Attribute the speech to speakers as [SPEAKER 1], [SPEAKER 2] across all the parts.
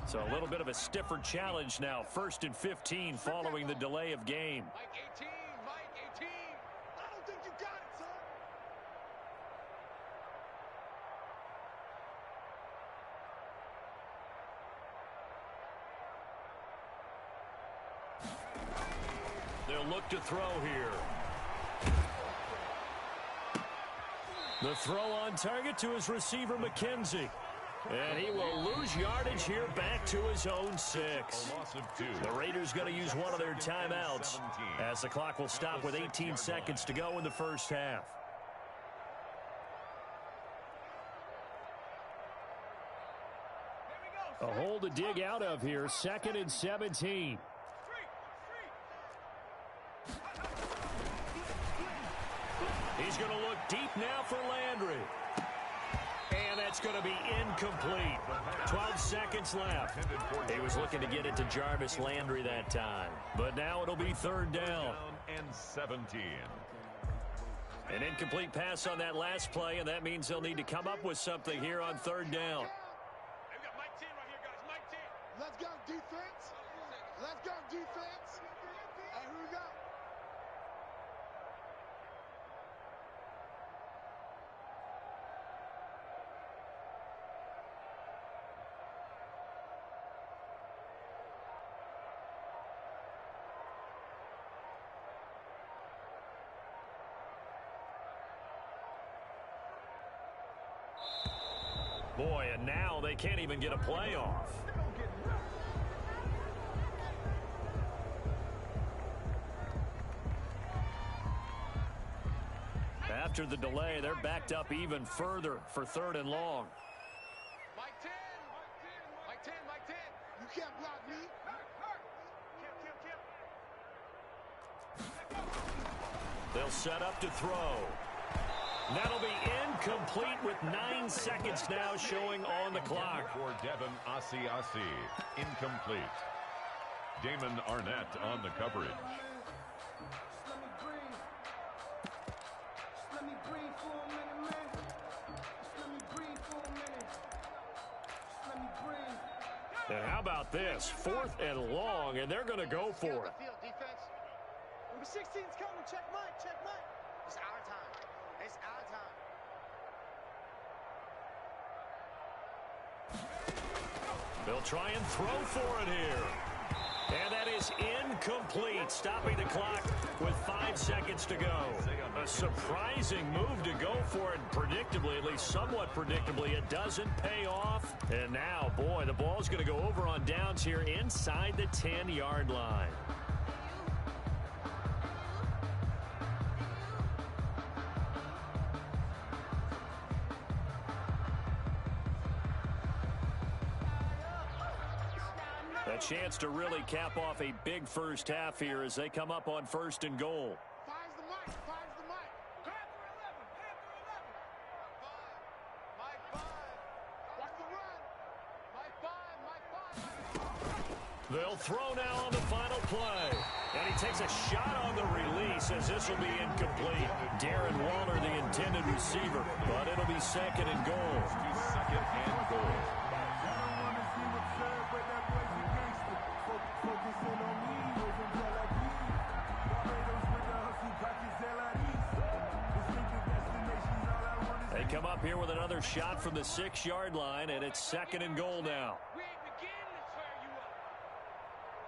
[SPEAKER 1] So a little bit of a stiffer challenge now. 1st and 15 following the delay of game.
[SPEAKER 2] Mike 18, Mike 18. I don't think you got it, son.
[SPEAKER 1] They'll look to throw here. The throw on target to his receiver, McKenzie. And he will lose yardage here back to his own 6. The Raiders going to use one of their timeouts as the clock will stop with 18 seconds to go in the first half. A hole to dig out of here. 2nd and 17. He's going to look deep now for Landry. And that's going to be incomplete. 12 seconds left. He was looking to get it to Jarvis Landry that time. But now it'll be 3rd down.
[SPEAKER 3] And 17.
[SPEAKER 1] An incomplete pass on that last play, and that means they'll need to come up with something here on 3rd down.
[SPEAKER 2] Hey, we got Mike 10 right here, guys. Mike 10. Let's go, defense. Let's go, defense. Hey, who we got?
[SPEAKER 1] Boy, and now they can't even get a play off. After the delay, they're backed up even further for 3rd and long.
[SPEAKER 2] Mike 10. Mike 10, Mike 10. You can't block me.
[SPEAKER 1] They'll set up to throw. That'll be incomplete with 9 seconds now showing on the clock.
[SPEAKER 3] For Devin Asiasi, incomplete. Damon Arnett on the coverage.
[SPEAKER 1] And how about this? 4th and long, and they're going to go for it.
[SPEAKER 2] Number 16's coming. Check Mike. Check Mike. It's our time. It's our time.
[SPEAKER 1] They'll try and throw for it here. And that is incomplete, stopping the clock with 5 seconds to go. A surprising move to go for it, predictably, at least somewhat predictably. It doesn't pay off. And now, boy, the ball's going to go over on downs here inside the 10-yard line. A chance to really cap off a big first half here as they come up on 1st and goal.
[SPEAKER 2] Finds the mic. Finds the mic. Panther 11. Panther 11. Mike 5. Watch the run. Mike 5. Mike 5.
[SPEAKER 1] They'll throw now on the final play. And he takes a shot on the release as this will be incomplete. Darren Waller, the intended receiver, but it'll be 2nd and goal.
[SPEAKER 3] 2nd and goal.
[SPEAKER 1] They come up here with another shot from the 6-yard line, and it's 2nd and goal now.
[SPEAKER 2] We ain't beginning to tear you up.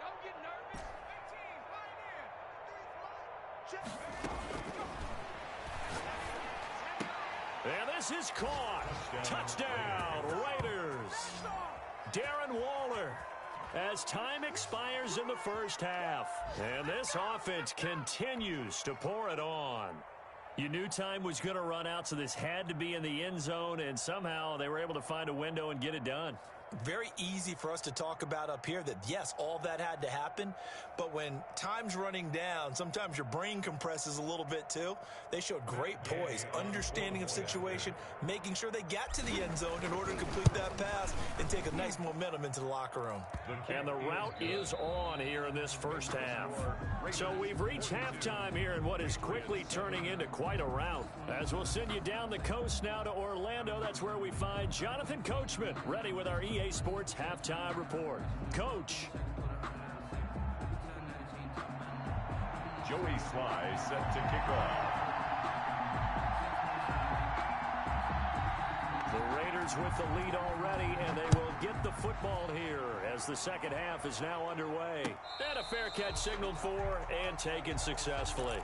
[SPEAKER 2] Don't get nervous. 18,
[SPEAKER 1] And this is caught. Touchdown, Raiders. Darren Waller, as time expires in the first half. And this offense continues to pour it on. You knew time was going to run out, so this had to be in the end zone, and somehow they were able to find a window and get it done.
[SPEAKER 4] Very easy for us to talk about up here that, yes, all that had to happen, but when time's running down, sometimes your brain compresses a little bit too. They showed great poise, understanding of situation, making sure they got to the end zone in order to complete that pass and take a nice momentum into the locker room.
[SPEAKER 1] And the route is on here in this first half. So we've reached halftime here in what is quickly turning into quite a rout. As we'll send you down the coast now to Orlando, that's where we find Jonathan Coachman ready with our ESPN EA Sports Halftime Report. Coach.
[SPEAKER 3] Joey Sly set to kick off.
[SPEAKER 1] The Raiders with the lead already, and they will get the football here as the second half is now underway. And a fair catch signaled for and taken successfully.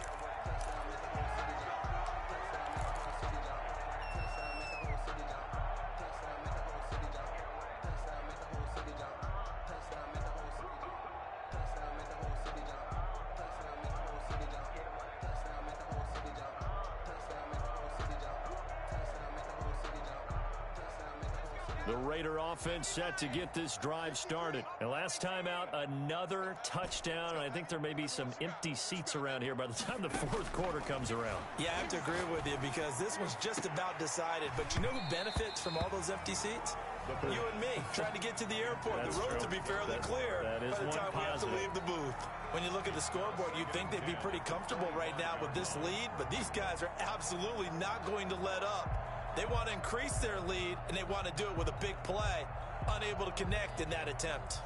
[SPEAKER 1] The Raider offense set to get this drive started. And last time out, another touchdown. And I think there may be some empty seats around here by the time the fourth quarter comes around.
[SPEAKER 4] Yeah, I have to agree with you because this one's just about decided. But you know who benefits from all those empty seats? You and me, trying to get to the airport.
[SPEAKER 1] That's
[SPEAKER 4] the road
[SPEAKER 1] true.
[SPEAKER 4] to be fairly clear
[SPEAKER 1] That is
[SPEAKER 4] by the
[SPEAKER 1] one
[SPEAKER 4] time we have to
[SPEAKER 1] positive.
[SPEAKER 4] leave the booth. When you look at the scoreboard, you'd think they'd be pretty comfortable right now with this lead, but these guys are absolutely not going to let up. They want to increase their lead, and they want to do it with a big play. Unable to connect in that attempt.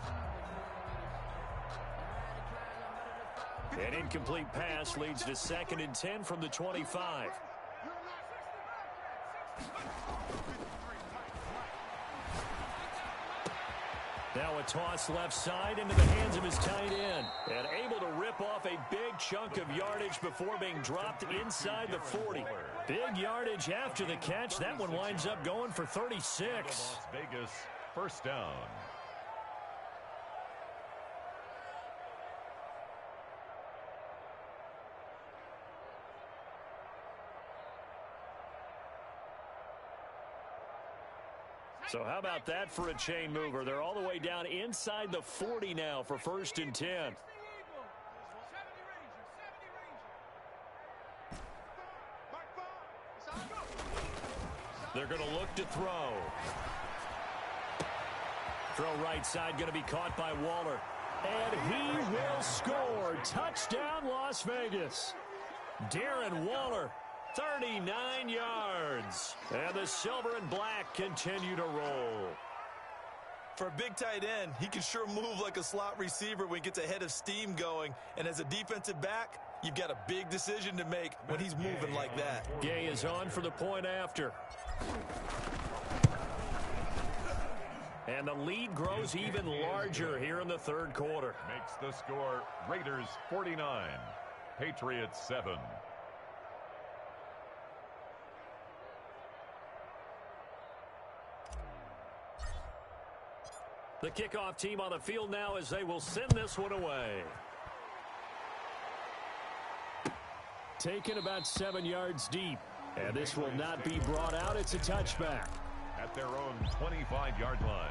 [SPEAKER 1] An incomplete pass leads to 2nd and 10 from the 25. Now a toss left side into the hands of his tight end. And able to rip off a big chunk of yardage before being dropped inside the 40. Big yardage after the catch. That one winds up going for 36.
[SPEAKER 3] Las Vegas, first down.
[SPEAKER 1] So how about that for a chain mover? They're all the way down inside the 40 now for 1st and 10. They're going to look to throw. Throw right side, going to be caught by Waller. And he will score. Touchdown, Las Vegas. Darren Waller, 39 yards. And the silver and black continue to roll.
[SPEAKER 4] For a big tight end, he can sure move like a slot receiver when he gets a head of steam going. And as a defensive back, you've got a big decision to make when he's moving like that.
[SPEAKER 1] Gay is on for the point after. And the lead grows even larger here in the third quarter.
[SPEAKER 3] Makes the score Raiders 49, Patriots 7.
[SPEAKER 1] The kickoff team on the field now as they will send this one away. Taken about 7 yards deep. And this will not be brought out. It's a touchback.
[SPEAKER 3] At their own 25-yard line.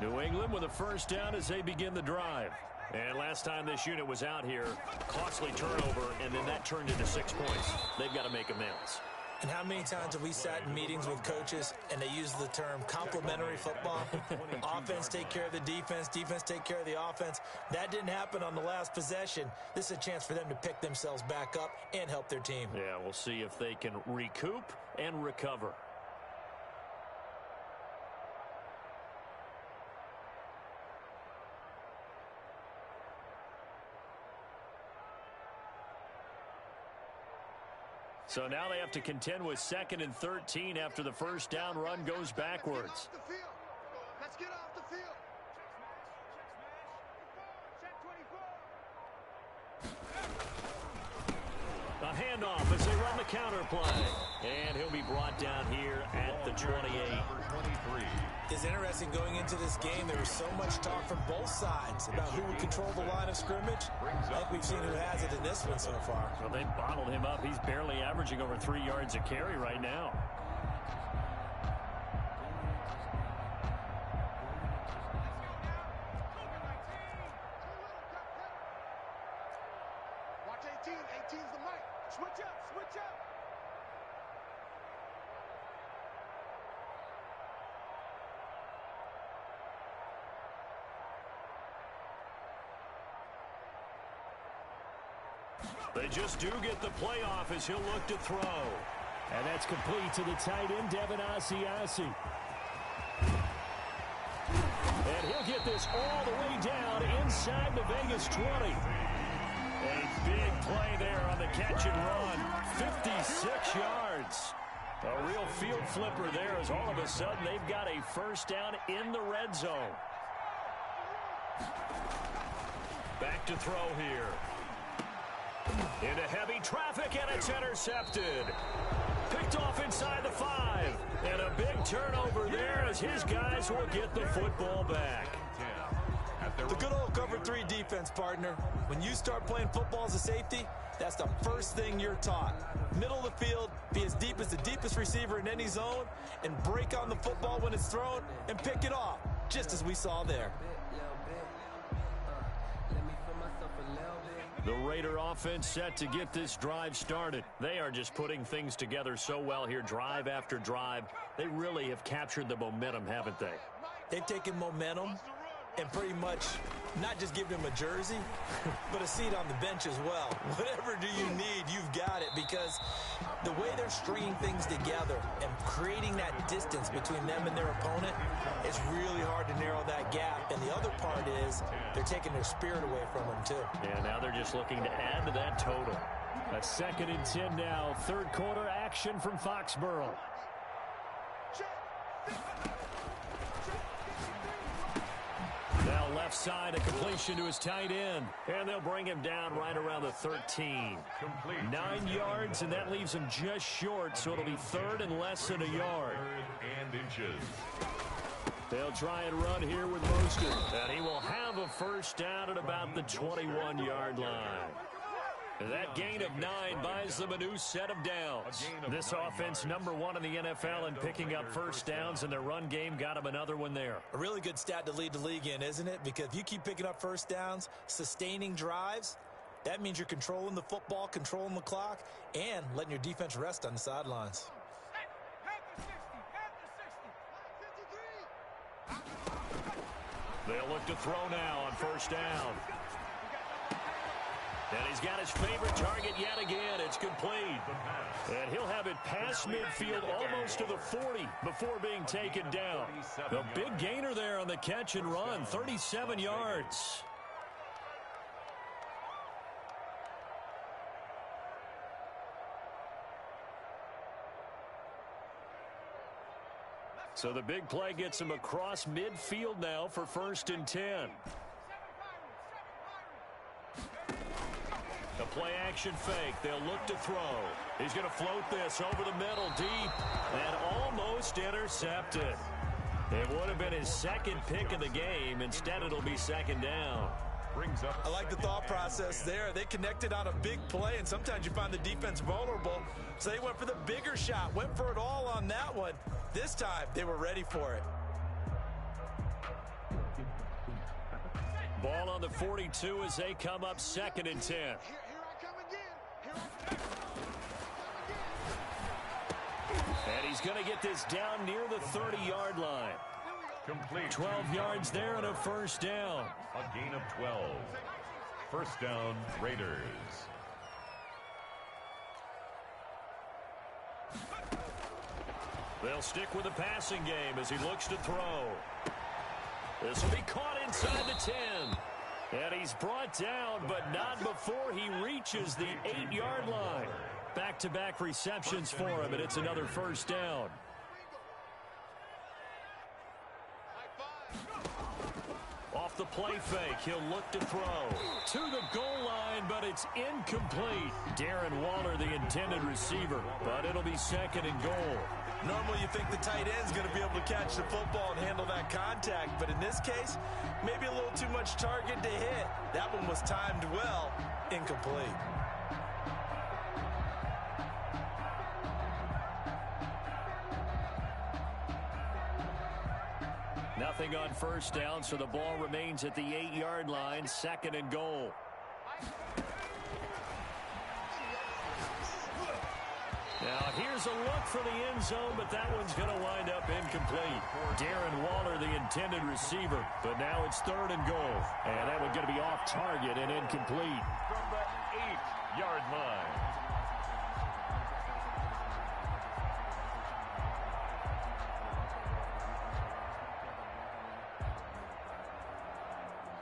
[SPEAKER 1] New England with a first down as they begin the drive. And last time this unit was out here, costly turnover, and then that turned into 6 points. They've got to make amends.
[SPEAKER 4] And how many times have we sat in meetings with coaches and they use the term complementary football? Offense take care of the defense, defense take care of the offense. That didn't happen on the last possession. This is a chance for them to pick themselves back up and help their team.
[SPEAKER 1] Yeah, we'll see if they can recoup and recover. So now they have to contend with 2nd and 13 after the first down run goes backwards.
[SPEAKER 2] Let's get off the field.
[SPEAKER 1] A handoff as they run the counter play. And he'll be brought down here at the 28.
[SPEAKER 3] Number 23.
[SPEAKER 4] It's interesting going into this game. There was so much talk from both sides about who would control the line of scrimmage. I think we've seen who has it in this one so far.
[SPEAKER 1] Well, they bottled him up. He's barely averaging over 3 yards a carry right now.
[SPEAKER 2] Watch 18. 18's the mic. Switch up. Switch up.
[SPEAKER 1] They just do get the playoff as he'll look to throw.
[SPEAKER 5] And that's complete to the tight end, Devin Asiasi. And he'll get this all the way down inside the Vegas 20.
[SPEAKER 1] A big play there on the catch and run. 56 yards. A real field flipper there as all of a sudden they've got a first down in the red zone. Back to throw here. Into heavy traffic, and it's intercepted. Picked off inside the 5. And a big turnover there as his guys will get the football back.
[SPEAKER 4] The good old cover 3 defense, partner. When you start playing football as a safety, that's the first thing you're taught. Middle of the field, be as deep as the deepest receiver in any zone, and break on the football when it's thrown and pick it off, just as we saw there.
[SPEAKER 1] The Raider offense set to get this drive started. They are just putting things together so well here, drive after drive. They really have captured the momentum, haven't they?
[SPEAKER 4] They've taken momentum and pretty much not just given him a jersey, but a seat on the bench as well. Whatever do you need, you've got it, because the way they're stringing things together and creating that distance between them and their opponent, it's really hard to narrow that gap. And the other part is they're taking their spirit away from them, too.
[SPEAKER 1] Yeah, now they're just looking to add to that total.
[SPEAKER 5] A 2nd and 10 now. Third quarter action from Foxborough.
[SPEAKER 1] Now left side, a completion to his tight end. And they'll bring him down right around the 13. 9 yards, and that leaves him just short, so it'll be 3rd and less than a yard.
[SPEAKER 3] 3rd and inches.
[SPEAKER 1] They'll try and run here with Mostert. And he will have a first down at about the 21-yard line. That gain of 9 buys them a new set of downs. This offense #1 in the NFL in picking up first downs, and their run game got them another one there.
[SPEAKER 4] A really good stat to lead the league in, isn't it? Because if you keep picking up first downs, sustaining drives, that means you're controlling the football, controlling the clock, and letting your defense rest on the sidelines.
[SPEAKER 1] They'll look to throw now on first down. And he's got his favorite target yet again. It's complete. And he'll have it past midfield almost to the 40 before being taken down. The big gainer there on the catch and run, 37 yards. So the big play gets him across midfield now for 1st and 10. A play-action fake. They'll look to throw. He's going to float this over the middle deep and almost intercepted. It would have been his 2nd pick of the game. Instead, it'll be 2nd down.
[SPEAKER 3] Brings up.
[SPEAKER 4] I like the thought process there. They connected on a big play, and sometimes you find the defense vulnerable. So they went for the bigger shot, went for it all on that one. This time, they were ready for it.
[SPEAKER 1] Ball on the 42 as they come up 2nd and 10.
[SPEAKER 2] Here I come again.
[SPEAKER 1] And he's going to get this down near the 30-yard line.
[SPEAKER 3] Complete.
[SPEAKER 1] 12 yards there and a first down.
[SPEAKER 3] A gain of 12. First down, Raiders.
[SPEAKER 1] They'll stick with the passing game as he looks to throw. This will be caught inside the 10. And he's brought down, but not before he reaches the 8-yard line. Back-to-back receptions for him, and it's another first down. Off the play fake, he'll look to throw. To the goal line, but it's incomplete. Darren Waller, the intended receiver, but it'll be 2nd and goal.
[SPEAKER 4] Normally you think the tight end's going to be able to catch the football and handle that contact, but in this case, maybe a little too much target to hit. That one was timed well, incomplete.
[SPEAKER 1] Nothing on first down, so the ball remains at the 8-yard line, 2nd and goal. Now, here's a look for the end zone, but that one's going to wind up incomplete. Darren Waller, the intended receiver, but now it's 3rd and goal. And that one's going to be off target and incomplete.
[SPEAKER 3] From the 8. yard line.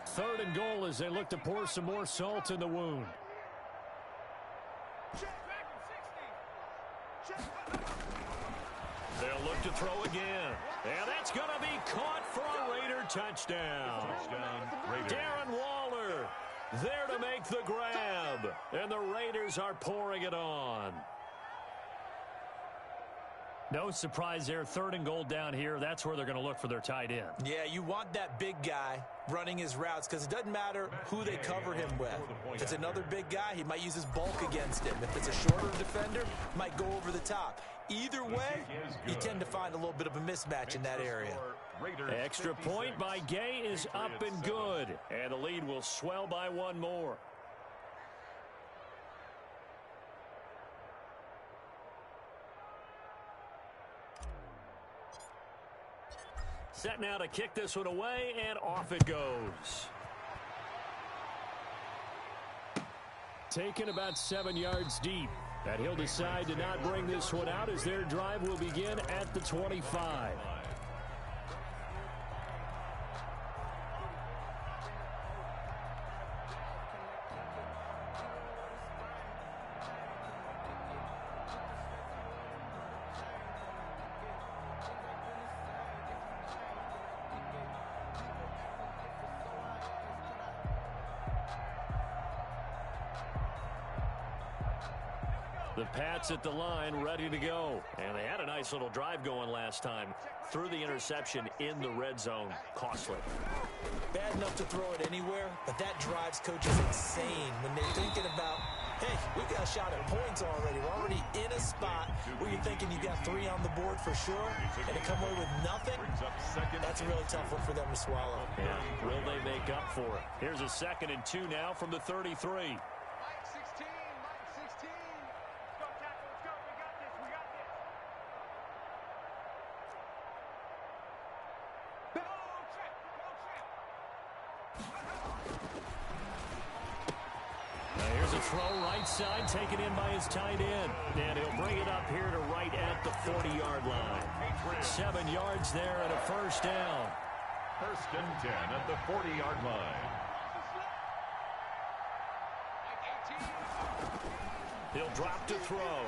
[SPEAKER 5] Third and goal as they look to pour some more salt in the wound.
[SPEAKER 1] They'll look to throw again. And that's going to be caught for a Raider touchdown.
[SPEAKER 3] Raiders.
[SPEAKER 1] Darren Waller there to make the grab. And the Raiders are pouring it on.
[SPEAKER 5] No surprise there. Third and goal down here. That's where they're going to look for their tight end.
[SPEAKER 4] Yeah, you want that big guy running his routes because it doesn't matter who they cover him with. If it's another big guy, he might use his bulk against him. If it's a shorter defender, might go over the top. Either way, you tend to find a little bit of a mismatch in that area.
[SPEAKER 1] Extra point by Gay is up and good. And the lead will swell by one more. Set now to kick this one away, and off it goes.
[SPEAKER 5] Taken about 7 yards deep. And he'll decide to not bring this one out as their drive will begin at the 25.
[SPEAKER 1] The Pats at the line, ready to go. And they had a nice little drive going last time. Threw the interception in the red zone. Costly.
[SPEAKER 4] Bad enough to throw it anywhere, but that drives coaches insane when they're thinking about, hey, we've got a shot at points already. We're already in a spot where you're thinking you got 3 on the board for sure, and to come away with nothing, that's a really tough one for them to swallow.
[SPEAKER 1] Yeah. Will they make up for it? Here's a 2nd and 2 now from the 33.
[SPEAKER 5] Throw right side, taken in by his tight end.
[SPEAKER 1] And he'll bring it up here to right at the 40-yard line. 7 yards there and a first down.
[SPEAKER 3] 1st and 10 at the 40-yard line.
[SPEAKER 1] He'll drop to throw.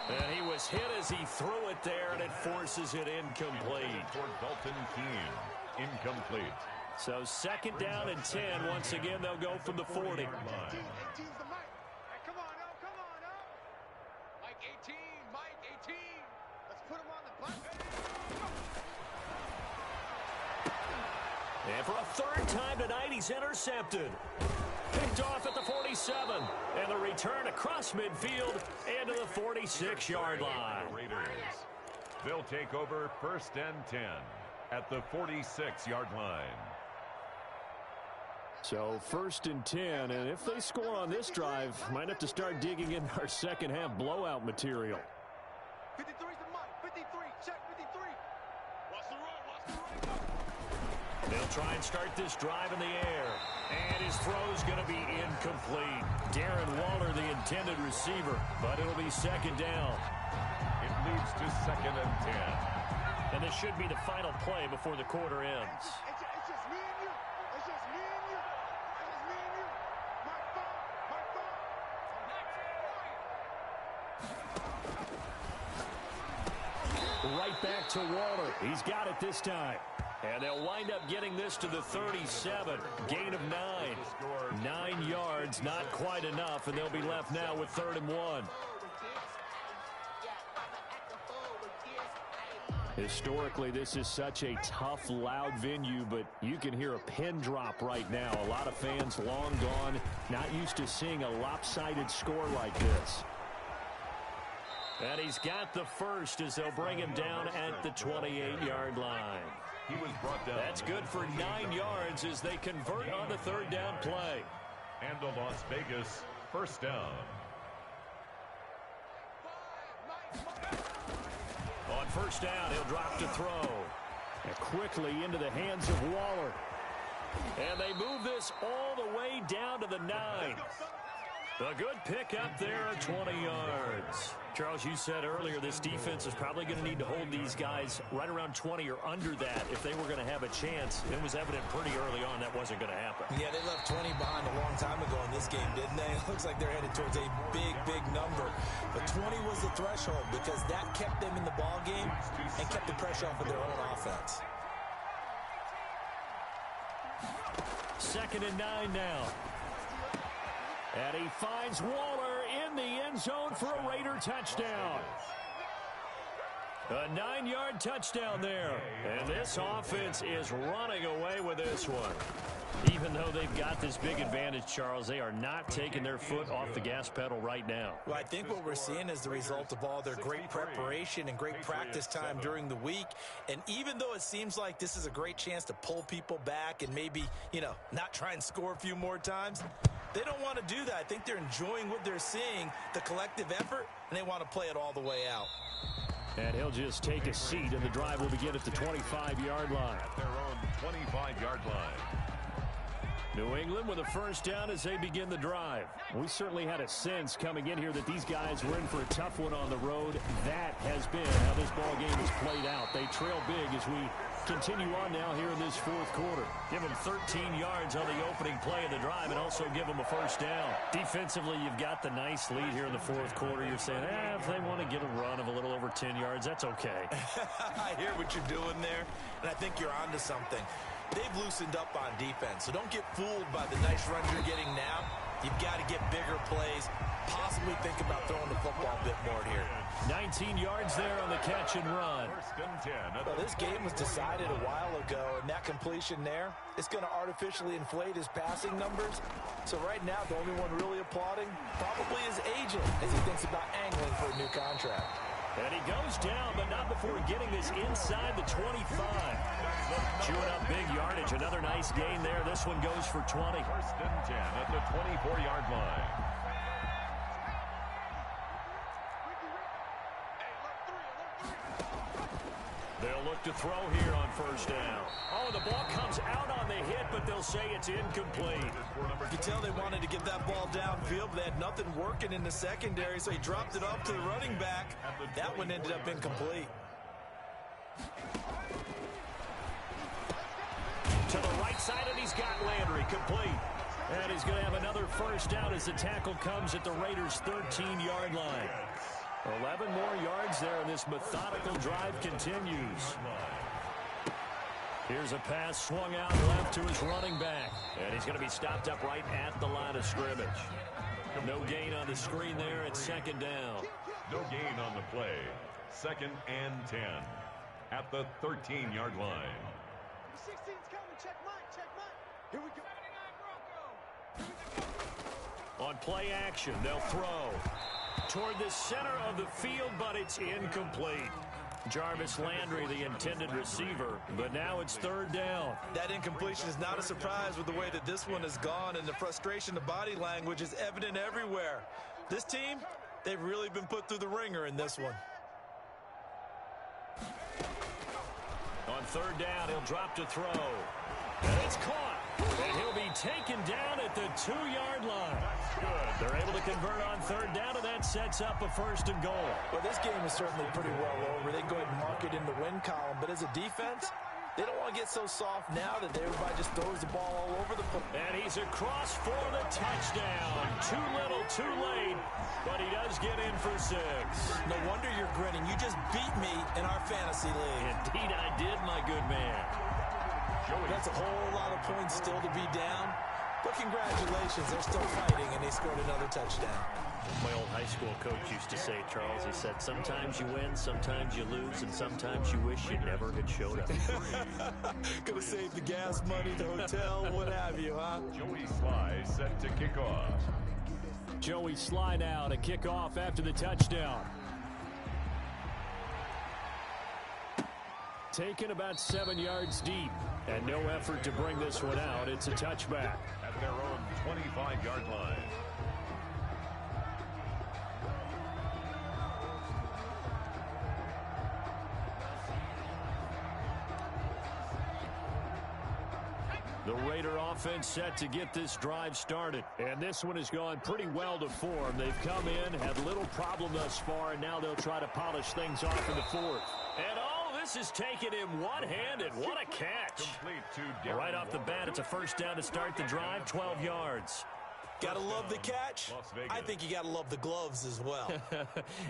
[SPEAKER 1] And he was hit as he threw it there, and it forces it incomplete.
[SPEAKER 3] Toward Dalton Keene. Incomplete.
[SPEAKER 1] So 2nd down and 10. Once again, they'll go from the 40.
[SPEAKER 2] 18's the mic. Hey, come on, now. Come on, now. Mike 18, Mike 18. Let's put him on the platform.
[SPEAKER 1] And for a 3rd time tonight, he's intercepted. Picked off at the 47. And the return across midfield and to the 46-yard line.
[SPEAKER 3] Raiders. They'll take over 1st and 10 at the 46-yard line.
[SPEAKER 5] So 1st and 10, and if they score on this drive, might have to start digging in our second half blowout material.
[SPEAKER 2] 53's the mic. 53. Check 53. Watch the run. Watch the run.
[SPEAKER 1] They'll try and start this drive in the air. And his throw's going to be incomplete. Darren Waller, the intended receiver, but it'll be 2nd down.
[SPEAKER 3] It leads to 2nd and 10.
[SPEAKER 1] And this should be the final play before the quarter ends.
[SPEAKER 2] It's just me and you. It's just me and you. It's just me and you. My phone. My phone.
[SPEAKER 5] Right back to Waller. He's got it this time.
[SPEAKER 1] And they'll wind up getting this to the 37. Gain of 9. 9 yards, not quite enough, and they'll be left now with 3rd and 1.
[SPEAKER 5] Historically, this is such a tough, loud venue, but you can hear a pin drop right now. A lot of fans long gone, not used to seeing a lopsided score like this.
[SPEAKER 1] And he's got the first as they'll bring him down at the 28-yard line.
[SPEAKER 3] He was brought down.
[SPEAKER 1] That's good for 9 yards as they convert on the 3rd down play.
[SPEAKER 3] And the Las Vegas 1st down.
[SPEAKER 1] On 1st down, he'll drop to throw.
[SPEAKER 5] And quickly into the hands of Waller.
[SPEAKER 1] And they move this all the way down to the 9. A good pick up there at 20 yards. Charles, you said earlier this defense is probably going to need to hold these guys right around 20 or under that if they were going to have a chance. It was evident pretty early on that wasn't going to happen.
[SPEAKER 4] Yeah, they left 20 behind a long time ago in this game, didn't they? It looks like they're headed towards a big, big number. But 20 was the threshold because that kept them in the ball game and kept the pressure off of their own offense.
[SPEAKER 1] 2nd and 9 now. And he finds Waller in the end zone for a Raider touchdown. A 9-yard touchdown there. And this offense is running away with this one. Even though they've got this big advantage, Charles, they are not taking their foot off the gas pedal right now.
[SPEAKER 4] Well, I think what we're seeing is the result of all their great preparation and great practice time during the week. And even though it seems like this is a great chance to pull people back and maybe, not try and score a few more times, they don't want to do that. I think they're enjoying what they're seeing, the collective effort, and they want to play it all the way out.
[SPEAKER 1] And he'll just take a seat, and the drive will begin at the 25-yard line.
[SPEAKER 3] At their own 25-yard line.
[SPEAKER 1] New England with a first down as they begin the drive. We certainly had a sense coming in here that these guys were in for a tough one on the road. That has been how this ball game has played out. They trail big as we continue on now here in this fourth quarter. Give them 13 yards on the opening play of the drive and also give them a first down. Defensively, you've got the nice lead here in the fourth quarter. You're saying, if they want to get a run of a little over 10 yards, that's okay.
[SPEAKER 4] I hear what you're doing there, and I think you're onto something. They've loosened up on defense, so don't get fooled by the nice runs you're getting now. You've got to get bigger plays, possibly think about throwing the football a bit more here.
[SPEAKER 1] 19 yards there on the catch and run.
[SPEAKER 3] First and 10.
[SPEAKER 4] Well, this game was decided a while ago, and that completion there is going to artificially inflate his passing numbers. So right now, the only one really applauding probably his agent as he thinks about angling for a new contract.
[SPEAKER 1] And he goes down, but not before getting this inside the 25. Chewing up big yardage. Another nice gain there. This one goes for 20.
[SPEAKER 3] First and 10 at the 24-yard line.
[SPEAKER 1] They'll look to throw here on first down. Oh, the ball comes out on the hit, but they'll say it's incomplete.
[SPEAKER 4] You can tell they wanted to get that ball downfield, but they had nothing working in the secondary, so he dropped it off to the running back. That one ended up incomplete.
[SPEAKER 1] To the right side, and he's got Landry complete. And he's going to have another first down as the tackle comes at the Raiders' 13-yard line. 11 more yards there, and this methodical drive continues. Here's a pass swung out left to his running back. And he's going to be stopped up right at the line of scrimmage. No gain on the screen there at second down.
[SPEAKER 3] No gain on the play. 2nd and 10 at the 13-yard line.
[SPEAKER 2] 16's coming. Check mine. Here we go. 79 Broncos.
[SPEAKER 1] On play action, they'll throw toward the center of the field, but it's incomplete. Jarvis Landry, the intended receiver, but now it's third down.
[SPEAKER 4] That incompletion is not a surprise with the way that this one has gone, and the frustration of body language is evident everywhere. This team, they've really been put through the ringer in this one.
[SPEAKER 1] On third down, he'll drop to throw. And it's caught. And he'll be taken down at the 2-yard line. Good. They're able to convert on third down, and that sets up a first and goal.
[SPEAKER 4] Well, this game is certainly pretty well over. They go ahead and mark it in the win column. But as a defense, they don't want to get so soft now that everybody just throws the ball all over the place.
[SPEAKER 1] And he's across for the touchdown. Too little, too late, but he does get in for 6.
[SPEAKER 4] No wonder you're grinning. You just beat me in our fantasy league.
[SPEAKER 1] Indeed I did, my good man.
[SPEAKER 4] That's a whole lot of points still to be down. But congratulations, they're still fighting, and they scored another touchdown.
[SPEAKER 1] My old high school coach used to say, Charles, he said, sometimes you win, sometimes you lose, and sometimes you wish you never had showed up.
[SPEAKER 4] Gonna save the gas money, the hotel, what have you, huh?
[SPEAKER 3] Joey Sly set to kick off.
[SPEAKER 1] Joey Sly now to kick off after the touchdown. Taken about 7 yards deep, and no effort to bring this one out. It's a touchback.
[SPEAKER 3] At their own 25-yard line.
[SPEAKER 1] The Raider offense set to get this drive started. And this one has gone pretty well to form. They've come in, had little problem thus far, and now they'll try to polish things off in the fourth. And this is taken him one-handed. What a catch. Right off the bat, it's a first down to start the drive, 12 yards.
[SPEAKER 4] Gotta love the catch. I think you gotta love the gloves as well.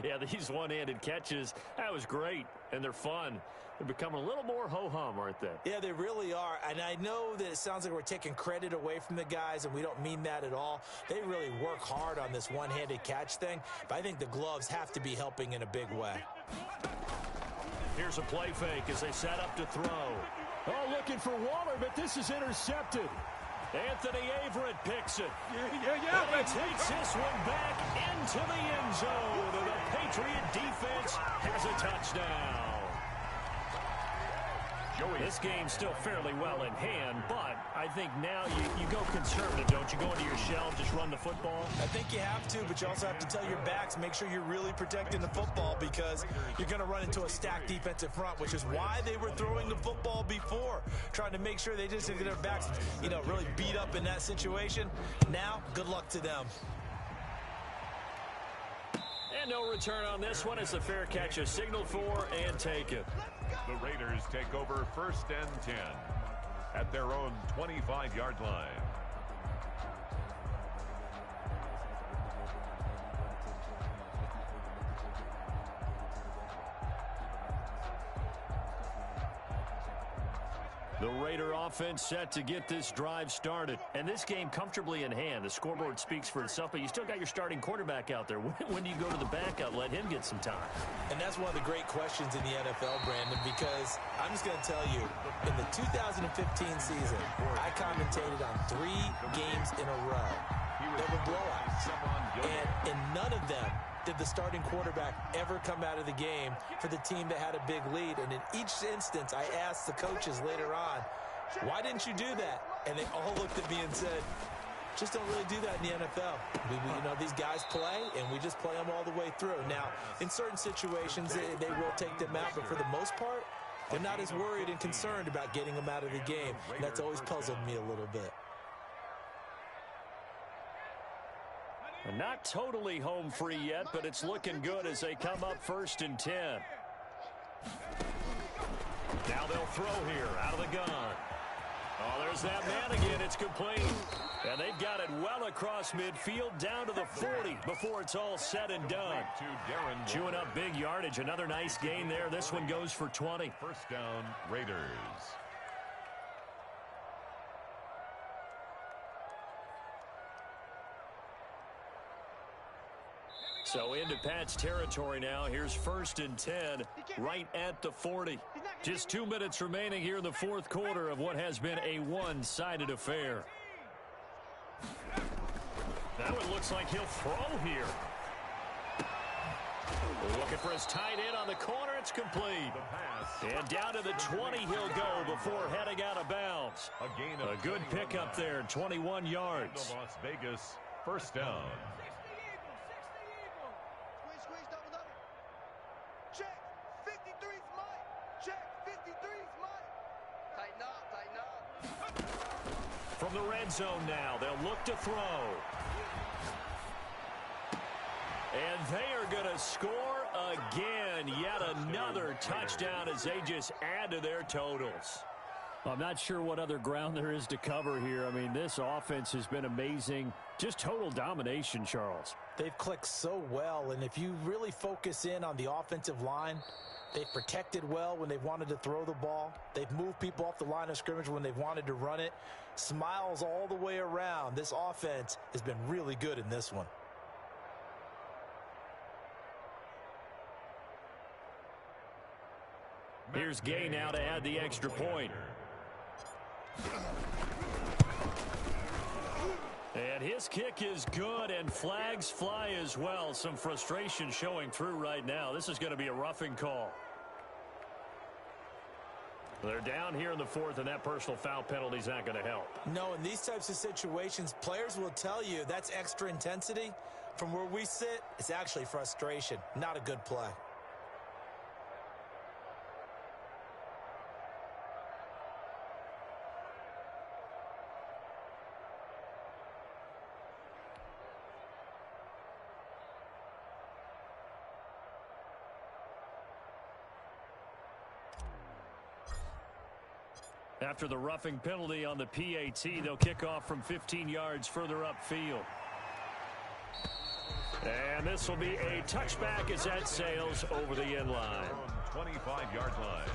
[SPEAKER 1] Yeah, these one-handed catches, that was great, and they're fun. They're becoming a little more ho-hum, aren't they?
[SPEAKER 4] Yeah, they really are. And I know that it sounds like we're taking credit away from the guys, and we don't mean that at all. They really work hard on this one-handed catch thing, but I think the gloves have to be helping in a big way.
[SPEAKER 1] Here's a play fake as they set up to throw.
[SPEAKER 5] Oh, looking for Waller, but this is intercepted.
[SPEAKER 1] Anthony Averett picks it. And he takes this one back into the end zone. And the Patriot defense has a touchdown. This game's still fairly well in hand, but I think now you go conservative, don't you? Go into your shell, just run the football.
[SPEAKER 4] I think you have to, but you also have to tell your backs, make sure you're really protecting the football because you're going to run into a stacked defensive front, which is why they were throwing the football before, trying to make sure they just get their backs, really beat up in that situation. Now, good luck to them.
[SPEAKER 1] And no return on this one as the fair catch is signaled for and taken.
[SPEAKER 3] The Raiders take over 1st and 10 at their own 25-yard line.
[SPEAKER 1] The Raider offense set to get this drive started. And this game comfortably in hand. The scoreboard speaks for itself, but you still got your starting quarterback out there. When do you go to the backup? Let him get some time.
[SPEAKER 4] And that's one of the great questions in the NFL, Brandon, because I'm just going to tell you, in the 2015 season, I commentated on 3 games in a row that were blowouts. And in none of them did the starting quarterback ever come out of the game for the team that had a big lead. And in each instance, I asked the coaches later on, why didn't you do that? And they all looked at me and said, just don't really do that in the NFL. These guys play, and we just play them all the way through. Now, in certain situations, they will take them out, but for the most part, they're not as worried and concerned about getting them out of the game. And that's always puzzled me a little bit.
[SPEAKER 1] Not totally home free yet, but it's looking good as they come up 1st and 10. Now they'll throw here out of the gun. Oh, there's that man again. It's complete. And they've got it well across midfield down to the 40 before it's all said and done. Chewing up big yardage. Another nice gain there. This one goes for 20.
[SPEAKER 3] 1st down, Raiders.
[SPEAKER 1] So into Pat's territory now. Here's 1st and 10 right at the 40. Just 2 minutes remaining here in the 4th quarter of what has been a one-sided affair. Now it looks like he'll throw here. Looking for his tight end on the corner. It's complete. And down to the 20 he'll go before heading out of bounds. A good pickup there, 21 yards.
[SPEAKER 3] Las Vegas, 1st down.
[SPEAKER 2] Check, 53's Mike. Check, 53's Mike. Tighten up.
[SPEAKER 1] From the red zone now, they'll look to throw. And they are going to score again. Yet another touchdown as they just add to their totals.
[SPEAKER 5] I'm not sure what other ground there is to cover here. I mean, this offense has been amazing. Just total domination, Charles.
[SPEAKER 4] They've clicked so well, and if you really focus in on the offensive line, they've protected well when they've wanted to throw the ball. They've moved people off the line of scrimmage when they've wanted to run it. Smiles all the way around. This offense has been really good in this one.
[SPEAKER 1] Here's Gay now to add the extra point. And his kick is good, and flags fly as well. Some frustration showing through right now. This is going to be a roughing call. They're down here in the 4th, and that personal foul penalty is not going to help.
[SPEAKER 4] No, in these types of situations, players will tell you that's extra intensity. From where we sit, it's actually frustration. Not a good play.
[SPEAKER 1] After the roughing penalty on the PAT, they'll kick off from 15 yards further upfield. And this will be a touchback as that sails over the end line.
[SPEAKER 3] 25-yard line.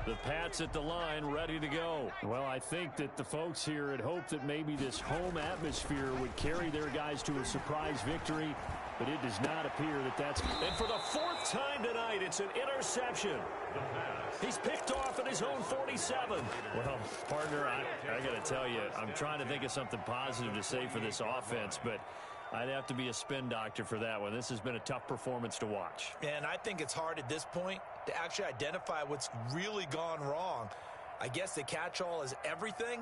[SPEAKER 1] The Pats at the line, ready to go. Well, I think that the folks here had hoped that maybe this home atmosphere would carry their guys to a surprise victory, but it does not appear that that's... And for the fourth time tonight, it's an interception. He's picked off at his own 47. Well, partner, I got to tell you, I'm trying to think of something positive to say for this offense, but I'd have to be a spin doctor for that one. This has been a tough performance to watch.
[SPEAKER 4] And I think it's hard at this point to actually identify what's really gone wrong. I guess the catch-all is everything.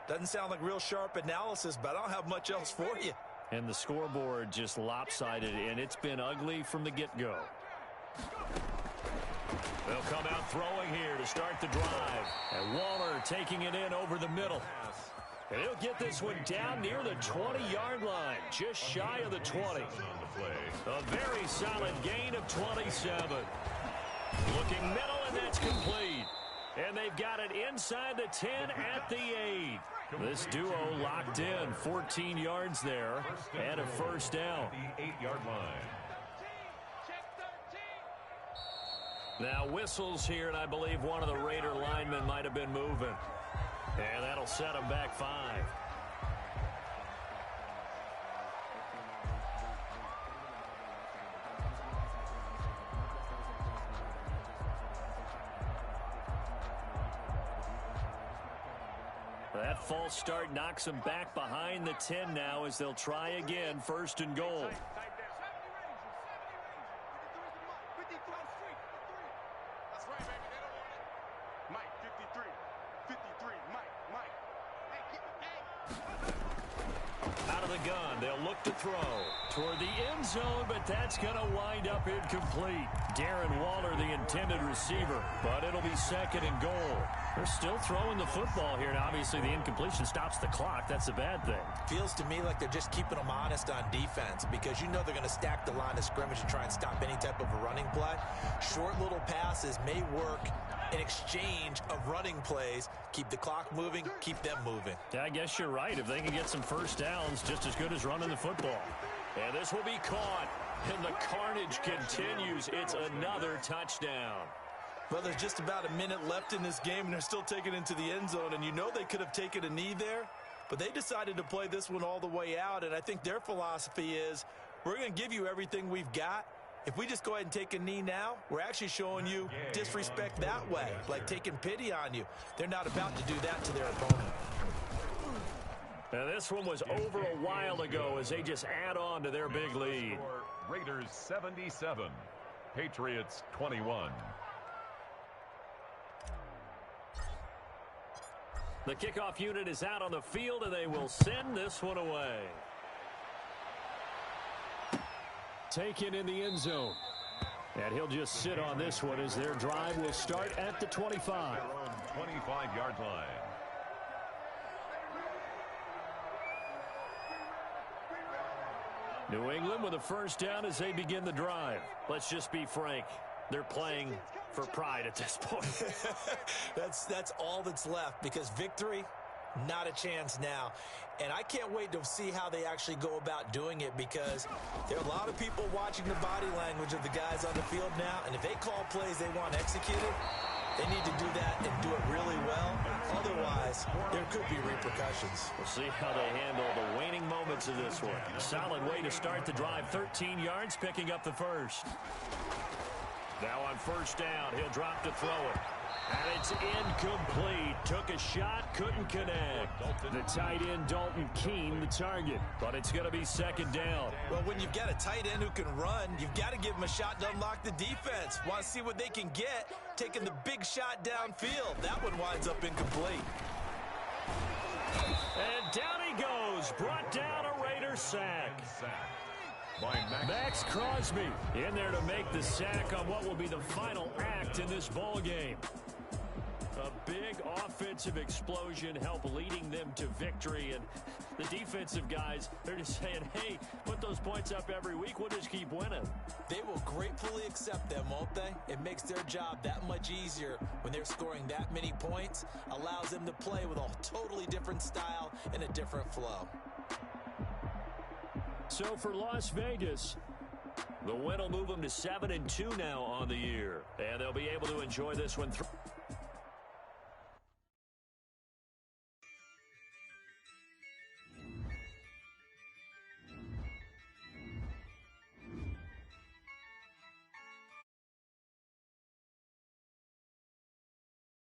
[SPEAKER 4] Doesn't sound like real sharp analysis, but I don't have much else for you.
[SPEAKER 1] And the scoreboard just lopsided, and it's been ugly from the get-go. They'll come out throwing here to start the drive. And Waller taking it in over the middle. And he'll get this one down near the 20-yard line, just shy of the 20. A very solid gain of 27. Looking middle, and that's complete. And they've got it inside the 10 at the 8. This duo locked in, 14 yards there, and a first down.
[SPEAKER 3] The 8-yard line.
[SPEAKER 1] Now whistles here, and I believe one of the Raider linemen might have been moving. And that'll set them back 5. That false start knocks them back behind the 10 now as they'll try again, first and goal. Out of the gun, they'll look to throw toward the end zone, but that's going to wind up incomplete. Darren Waller, the intended receiver, but it'll be second and goal. They're still throwing the football here, and obviously the incompletion stops the clock. That's a bad thing.
[SPEAKER 4] Feels to me like they're just keeping them honest on defense because you know they're going to stack the line of scrimmage and try and stop any type of a running play. Short little passes may work in exchange of running plays. Keep the clock moving, keep them moving.
[SPEAKER 1] Yeah, I guess you're right. If they can get some first downs, just as good as running the football. And this will be caught, and the carnage continues. It's another touchdown.
[SPEAKER 4] Well, there's just about a minute left in this game, and they're still taking it into the end zone, and you know they could have taken a knee there, but they decided to play this one all the way out, and I think their philosophy is we're going to give you everything we've got. If we just go ahead and take a knee now, we're actually showing you disrespect that way, like taking pity on you. They're not about to do that to their opponent.
[SPEAKER 1] Now, this one was over a while ago as they just add on to their big lead.
[SPEAKER 3] Raiders 77, Patriots 21.
[SPEAKER 1] The kickoff unit is out on the field, and they will send this one away. Taken in the end zone. And he'll just sit on this one as their drive will start at the 25.
[SPEAKER 3] 25-yard line.
[SPEAKER 1] New England with a first down as they begin the drive. Let's just be frank. They're playing for pride at this point.
[SPEAKER 4] That's all that's left because victory, not a chance now. And I can't wait to see how they actually go about doing it because there are a lot of people watching the body language of the guys on the field now. And if they call plays they want executed, they need to do that and do it really well. Otherwise, there could be repercussions.
[SPEAKER 1] We'll see how they handle the waning moments of this one. A solid way to start the drive. 13 yards, picking up the first. Now on first down, he'll drop to throw it. And it's incomplete. Took a shot, couldn't connect. The tight end, Dalton Keene, the target. But it's going to be second down.
[SPEAKER 4] Well, when you've got a tight end who can run, you've got to give him a shot to unlock the defense. Want to see what they can get, taking the big shot downfield. That one winds up incomplete.
[SPEAKER 1] And down he goes. Brought down a Raider sack. Max Crosby in there to make the sack on what will be the final act in this ball game. A big offensive explosion helped leading them to victory. And the defensive guys, they're just saying, hey, put those points up every week. We'll just keep winning.
[SPEAKER 4] They will gratefully accept them, won't they? It makes their job that much easier when they're scoring that many points. Allows them to play with a totally different style and a different flow.
[SPEAKER 1] So for Las Vegas, the win will move them to 7-2 now on the year. And they'll be able to enjoy this one through.